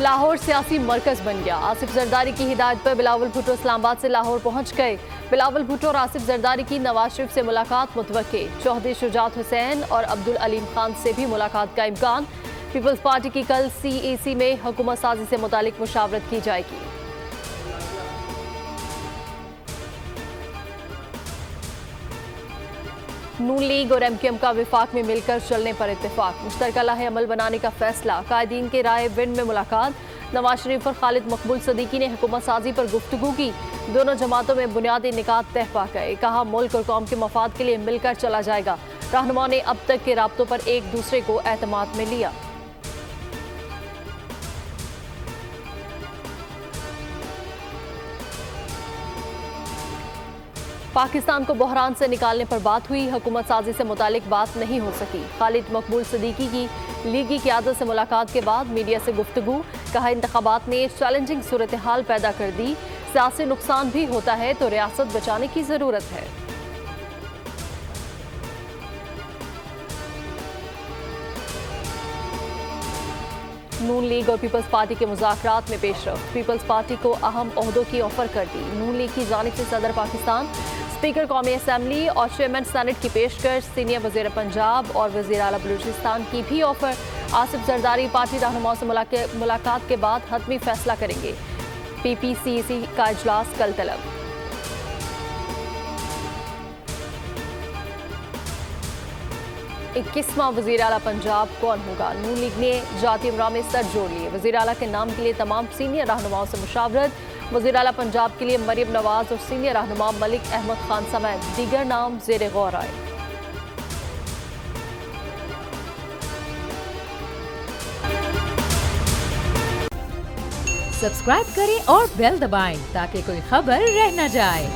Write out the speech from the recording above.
لاہور سیاسی مرکز بن گیا۔ آصف زرداری کی ہدایت پر بلاول بھٹو اسلام آباد سے لاہور پہنچ گئے۔ بلاول بھٹو اور آصف زرداری کی نواز شریف سے ملاقات متوقع۔ چوہدری شجاعت حسین اور عبدالعلیم خان سے بھی ملاقات کا امکان۔ پیپلز پارٹی کی کل سی ای سی میں حکومت سازی سے متعلق مشاورت کی جائے گی۔ نون لیگ اور ایم کیو ایم کا وفاق میں مل کر چلنے پر اتفاق۔ مشترکہ لاہ عمل بنانے کا فیصلہ۔ قائدین کے رائے ونڈ میں ملاقات۔ نواز شریف اور خالد مقبول صدیقی نے حکومت سازی پر گفتگو کی۔ دونوں جماعتوں میں بنیادی نکات طے پا گئے۔ کہا ملک اور قوم کے مفاد کے لیے مل کر چلا جائے گا۔ رہنماؤں نے اب تک کے رابطوں پر ایک دوسرے کو اعتماد میں لیا۔ پاکستان کو بحران سے نکالنے پر بات ہوئی۔ حکومت سازی سے متعلق بات نہیں ہو سکی۔ خالد مقبول صدیقی کی لیگی قیادت سے ملاقات کے بعد میڈیا سے گفتگو۔ کہا انتخابات نے چیلنجنگ صورتحال پیدا کر دی۔ سیاسی نقصان بھی ہوتا ہے تو ریاست بچانے کی ضرورت ہے۔ نون لیگ اور پیپلز پارٹی کے مذاکرات میں پیش رفت۔ پیپلز پارٹی کو اہم عہدوں کی آفر کر دی۔ نون لیگ کی جانب سے صدر پاکستان، اسپیکر قومی اسمبلی اور چیئرمین سینٹ کی پیشکش۔ سینئر وزیر پنجاب اور وزیر اعلیٰ بلوچستان کی بھی آفر۔ آصف زرداری پارٹی رہنماؤں سے ملاقات کے بعد حتمی فیصلہ کریں گے۔ پی پی سی سی کا اجلاس کل طلب۔ 21واں وزیر اعلیٰ پنجاب کون ہوگا؟ نون لیگ نے جاتی امراء میں سر جوڑ لیے۔ وزیر اعلیٰ کے نام کے لیے تمام سینئر رہنماؤں سے مشاورت۔ وزیر اعلیٰ پنجاب کے لیے مریم نواز اور سینئر رہنما ملک احمد خان سمیت دیگر نام زیر غور آئے۔ سبسکرائب کریں اور بیل دبائیں تاکہ کوئی خبر رہ نہ جائے۔